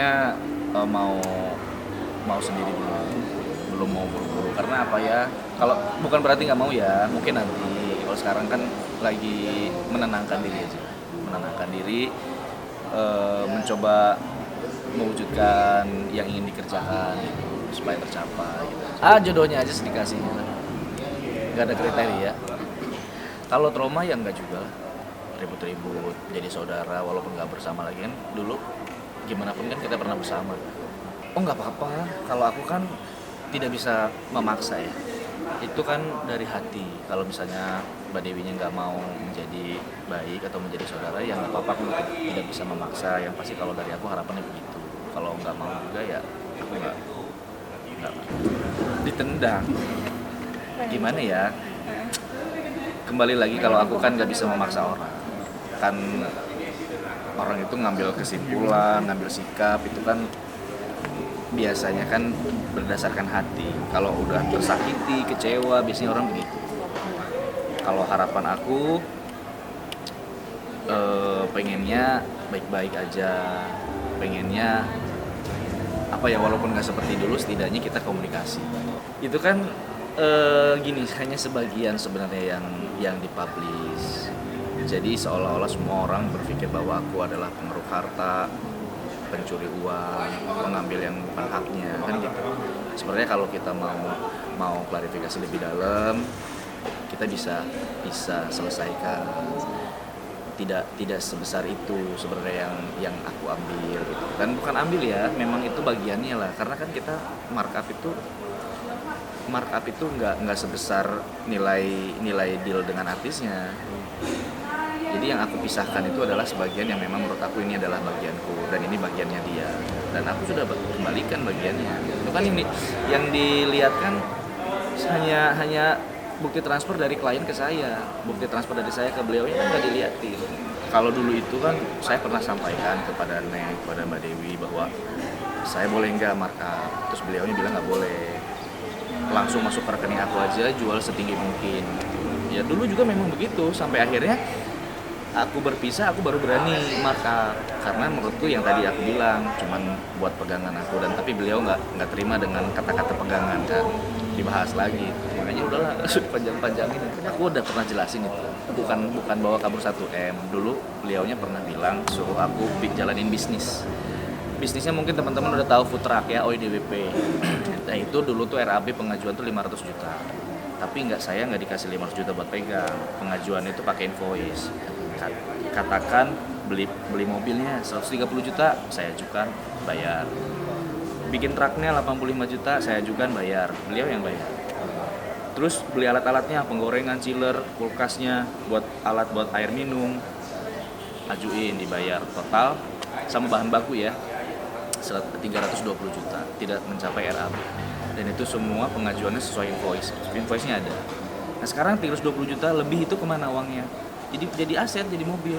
sebenarnya mau sendiri dulu, belum mau buru-buru. Karena apa ya? Kalau bukan berarti nggak mau ya, mungkin nanti. Kalau sekarang kan lagi menenangkan diri aja, menenangkan diri, mencoba mewujudkan yang ingin dikerjakan gitu, supaya tercapai. Gitu. Jodohnya aja sedikasih, nggak ada kriteria. Kalau trauma ya nggak juga lah, ribut-ribut, jadi saudara walaupun nggak bersama lagi kan. Dulu gimana pun kan kita pernah bersama. Oh nggak apa-apa, kalau aku kan tidak bisa memaksa ya. Itu kan dari hati. Kalau misalnya Mbak Dewinya nggak mau menjadi baik atau menjadi saudara, ya nggak apa-apa, aku tidak bisa memaksa. Yang pasti kalau dari aku harapannya begitu. Kalau nggak mau juga ya aku nggak ditendang. Gimana ya? Kembali lagi, kalau aku kan nggak bisa memaksa orang. Kan orang itu ngambil kesimpulan, ngambil sikap itu kan biasanya kan berdasarkan hati. Kalau udah tersakiti, kecewa, biasanya orang begitu. Kalau harapan aku pengennya baik-baik aja, pengennya apa ya, walaupun nggak seperti dulu, setidaknya kita komunikasi. Itu kan gini, hanya sebagian sebenarnya yang dipublish. Jadi seolah-olah semua orang berpikir bahwa aku adalah pengeruk harta, pencuri uang, mengambil yang bukan haknya, kan gitu. Sebenarnya kalau kita mau klarifikasi lebih dalam, kita bisa selesaikan. Tidak sebesar itu sebenarnya yang aku ambil gitu. Dan bukan ambil ya, memang itu bagiannya lah. Karena kan kita markup itu nggak sebesar nilai deal dengan artisnya. Jadi yang aku pisahkan itu adalah sebagian yang memang menurut aku ini adalah bagianku dan ini bagiannya dia, dan aku sudah kembalikan bagiannya. Itu kan yang dilihat kan hanya bukti transfer dari klien ke saya, bukti transfer dari saya ke beliau kan nggak dilihatin. Kalau dulu itu kan saya pernah sampaikan kepada kepada Mbak Dewi bahwa saya boleh nggak markup, terus beliaunya bilang nggak boleh, langsung masuk ke rekening aku aja, jual setinggi mungkin. Ya dulu juga memang begitu, sampai akhirnya aku berpisah, aku baru berani markup. Karena menurutku yang tadi aku bilang cuman buat pegangan aku, dan tapi beliau nggak terima dengan kata-kata pegangan kan, dibahas lagi. Makanya udahlah, sudah panjang-panjangin. Aku udah pernah jelasin itu, bukan bawa kabur 1M. Dulu beliaunya pernah bilang suruh aku jalanin bisnisnya. Mungkin teman-teman udah tahu food truck ya, OIDWP. Nah itu dulu tuh RAB pengajuan tuh 500 juta, tapi saya nggak dikasih 500 juta buat pegang. Pengajuan itu pakai invoice. Katakan beli mobilnya 130 juta, saya ajukan, bayar. Bikin truknya 85 juta, saya ajukan, bayar. Beliau yang bayar. Terus beli alat-alatnya, penggorengan, chiller, kulkasnya, buat air minum, ajuin, dibayar. Total sama bahan baku ya 320 juta, tidak mencapai RAB. Dan itu semua pengajuannya sesuai invoice-nya ada. Nah sekarang 320 juta lebih itu kemana uangnya? Jadi aset, jadi mobil,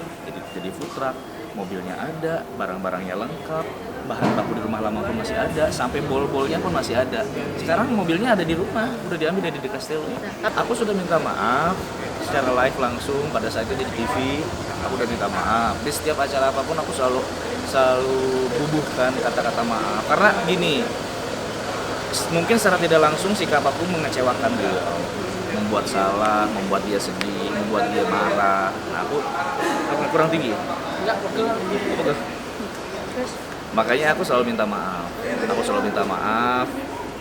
jadi food truck, mobilnya ada, barang-barangnya lengkap, bahan baku di rumah lama pun masih ada, sampai bol-bolnya pun masih ada. Sekarang mobilnya ada di rumah, udah diambil dari Castello. Aku sudah minta maaf secara live langsung pada saat itu di TV. Aku udah minta maaf. Di setiap acara apapun aku selalu bubuhkan kata-kata maaf. Karena gini, mungkin secara tidak langsung sikap aku mengecewakan beliau, membuat salah, membuat dia sedih, membuat dia marah. Nah, aku kurang tinggi. Enggak, pegel. Makanya aku selalu minta maaf.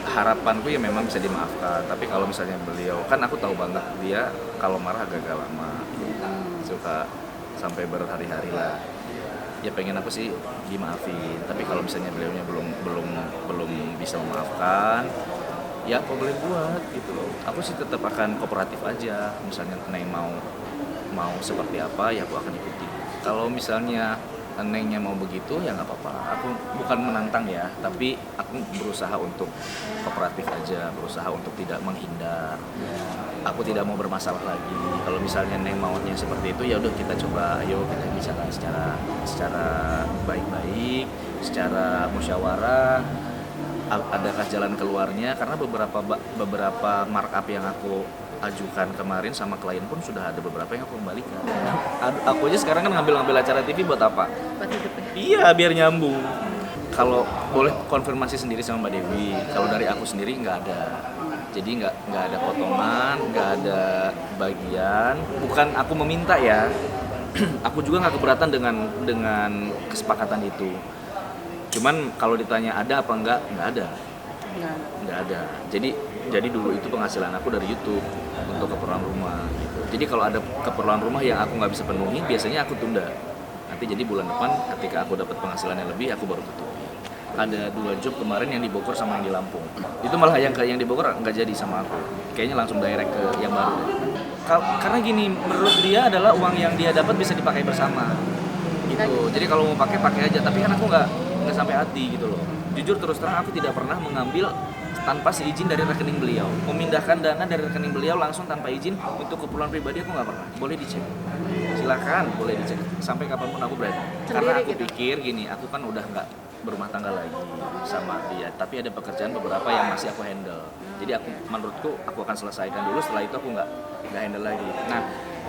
Harapanku ya memang bisa dimaafkan. Tapi kalau misalnya beliau, kan aku tahu banget dia kalau marah agak lama, suka sampai berhari-hari lah. Ya pengen aku sih dimaafin. Tapi kalau misalnya beliaunya belum bisa memaafkan, ya apa boleh buat gitu loh. Aku sih tetap akan kooperatif aja. Misalnya Neng mau seperti apa, ya aku akan ikuti. Kalau misalnya Nengnya mau begitu, ya nggak apa-apa. Aku bukan menantang ya, tapi aku berusaha untuk kooperatif aja, berusaha untuk tidak menghindar. Aku tidak mau bermasalah lagi. Kalau misalnya Neng maunya seperti itu, ya udah kita coba, ayo kita bicara secara baik-baik, secara musyawarah. Adakah jalan keluarnya? Karena beberapa markup yang aku ajukan kemarin sama klien pun sudah ada beberapa yang aku kembalikan. Aku aja sekarang kan ngambil acara TV buat apa? Buat hidup ya. Iya, biar nyambung. Kalau boleh konfirmasi sendiri sama Mbak Dewi, kalau dari aku sendiri nggak ada. Jadi nggak ada potongan, nggak ada bagian. Bukan aku meminta ya, aku juga nggak keberatan dengan kesepakatan itu. Cuman kalau ditanya ada apa nggak ada. Nggak ada. Jadi dulu itu penghasilan aku dari YouTube untuk keperluan rumah. Gitu. Jadi kalau ada keperluan rumah yang aku nggak bisa penuhi, biasanya aku tunda. Nanti jadi bulan depan ketika aku dapat penghasilan yang lebih, aku baru tutup. Ada 2 job kemarin yang di Bogor sama yang di Lampung. Itu malah yang di Bogor nggak jadi sama aku. Kayaknya langsung direct ke yang baru deh. Karena gini, menurut dia adalah uang yang dia dapat bisa dipakai bersama. Gitu. Jadi kalau mau pakai aja. Tapi kan aku nggak sampai hati gitu loh. Jujur terus terang aku tidak pernah mengambil tanpa seizin dari rekening beliau. Memindahkan dana dari rekening beliau langsung tanpa izin untuk keperluan pribadi aku nggak pernah. Boleh dicek. Silakan, boleh dicek. Sampai kapanpun aku berani. Karena aku pikir gini, aku kan udah nggak berumah tangga lagi sama dia, tapi ada pekerjaan beberapa yang masih aku handle. Jadi menurutku aku akan selesaikan dulu, setelah itu aku nggak handle lagi. Nah,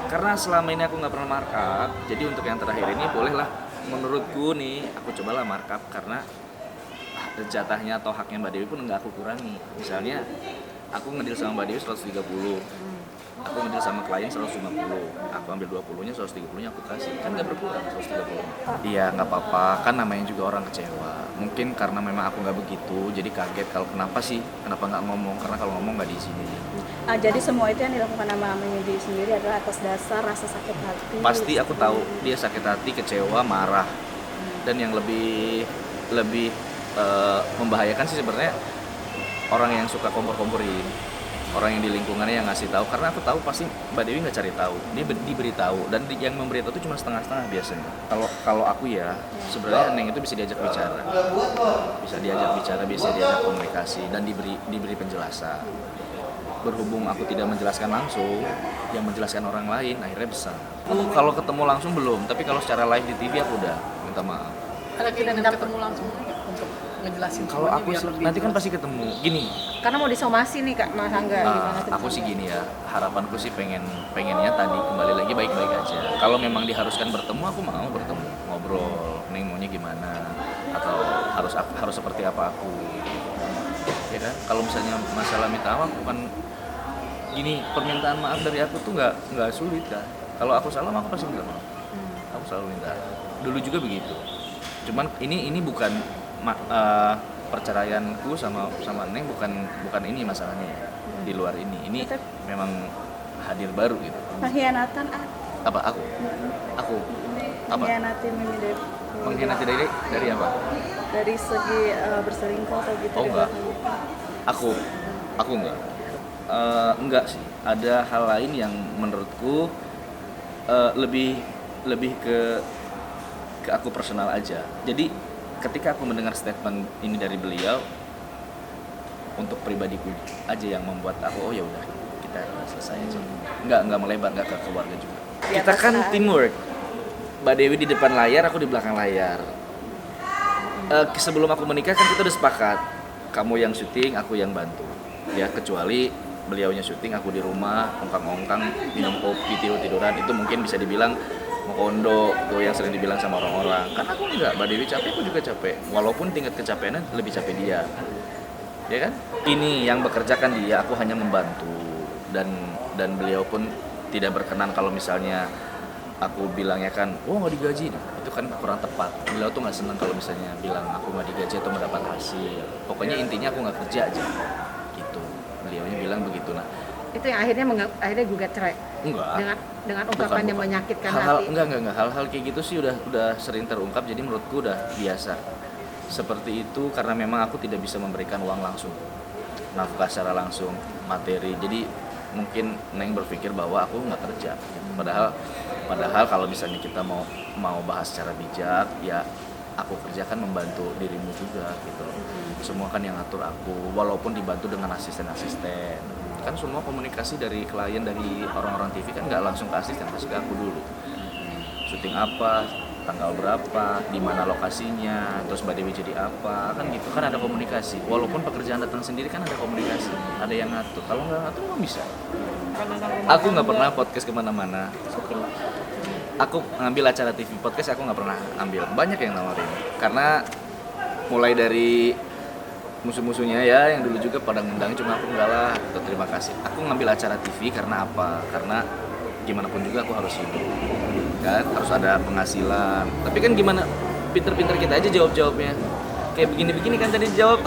karena selama ini aku nggak pernah markup, jadi untuk yang terakhir ini bolehlah menurutku nih aku cobalah markup, karena jatahnya atau haknya Mbak Dewi pun nggak aku kurangi. Misalnya aku ngedil sama Mbak Dewi 130, aku ngedil sama klien 150, aku ambil 20-nya, 130-nya aku kasih, kan nggak berkurang 130. Iya, nggak apa-apa, kan namanya juga orang kecewa. Mungkin karena memang aku nggak begitu, jadi kaget kalau kenapa nggak ngomong, karena kalau ngomong nggak diizinin. Jadi semua itu yang dilakukan sama Menyedi sendiri adalah atas dasar rasa sakit hati. Pasti aku tahu dia sakit hati, kecewa, marah, dan yang lebih membahayakan sih sebenarnya orang yang suka kompor-komporin, orang yang di lingkungannya yang ngasih tahu, karena aku tahu pasti Mbak Dewi nggak cari tahu, dia diberitahu, dan yang memberitahu itu cuma setengah-setengah biasanya. Kalau aku ya sebenarnya Neng itu bisa diajak bicara, bisa diajak komunikasi dan diberi penjelasan. Berhubung aku tidak menjelaskan langsung, yang menjelaskan orang lain akhirnya besar. Kalau ketemu langsung belum, tapi kalau secara live di TV aku udah minta maaf. Ada kita ketemu langsung untuk ngejelasin. Kalau aku nanti kan pasti ketemu. Gini. Karena mau disomasi nih Kak Mas Angga. Aku sih gini ya, harapanku sih pengennya tadi kembali lagi baik-baik aja. Kalau memang diharuskan bertemu, aku mau bertemu, ngobrol. Neng maunya gimana? Atau harus seperti apa aku? Ya kan? Kalau misalnya masalah minta maaf bukan gini, permintaan maaf dari aku tuh nggak sulit kan. Kalau aku salah aku pasti minta maaf. Aku selalu minta. Dulu juga begitu. Cuman ini bukan perceraianku sama Neng bukan ini masalahnya ya. Di luar ini memang hadir baru gitu. Pengkhianatan apa aku apa mengkhianati Menyedi. Mengkhianati dari apa? Dari segi berselingkuh atau gitu. Oh enggak. Aku enggak sih. Ada hal lain yang menurutku lebih ke aku personal aja. Jadi ketika aku mendengar statement ini dari beliau, untuk pribadiku aja yang membuat aku ya udah kita selesai aja. Enggak melebar, enggak ke keluarga juga. Kita kan teamwork. Mbak Dewi di depan layar, aku di belakang layar. Sebelum aku menikah kan kita udah sepakat, kamu yang syuting, aku yang bantu. Ya kecuali beliaunya syuting, aku di rumah ongkang-ongkang minum kopi, tidur-tiduran, itu mungkin bisa dibilang mau kondo tuh yang sering dibilang sama orang-orang. Karena aku enggak, Mbak Dewi capek, aku juga capek. Walaupun tingkat kecapeannya lebih capek dia. Ya kan? Ini yang bekerja kan dia, aku hanya membantu. Dan beliau pun tidak berkenan kalau misalnya aku bilangnya kan, nggak digaji. Nah, itu kan kurang tepat. Beliau tuh nggak senang kalau misalnya bilang aku nggak digaji atau mendapat hasil. Pokoknya intinya aku nggak kerja aja. Gitu. Beliaunya bilang begitu. Nah, itu yang akhirnya gugat cerai. Enggak. Dengan ungkapan yang menyakitkan hati. Enggak. Hal-hal kayak gitu sih udah sering terungkap, jadi menurutku udah biasa. Seperti itu karena memang aku tidak bisa memberikan uang langsung. Nafkah secara langsung, materi. Jadi mungkin Neng berpikir bahwa aku nggak kerja. Padahal kalau misalnya kita mau bahas secara bijak, ya aku kerjakan membantu dirimu juga gitu. Semua kan yang ngatur aku, walaupun dibantu dengan asisten-asisten. Kan semua komunikasi dari klien, dari orang-orang TV kan nggak langsung ke asisten, pasti ke aku dulu. Syuting apa, tanggal berapa, di mana lokasinya, terus Mbak Dewi jadi apa, kan gitu. Kan ada komunikasi. Walaupun pekerjaan datang sendiri kan ada komunikasi, ada yang ngatur. Kalau nggak ngatur nggak bisa. Aku nggak pernah podcast kemana-mana. Aku ngambil acara TV podcast, aku nggak pernah ambil. Banyak yang nawarin. Karena mulai dari musuh-musuhnya ya yang dulu juga pada ngundang, cuma aku enggak lah gitu, terima kasih. Aku ngambil acara TV karena apa? Karena gimana pun juga aku harus hidup kan, harus ada penghasilan. Tapi kan gimana, pinter-pinter kita aja jawab-jawabnya kayak begini-begini kan tadi jawab.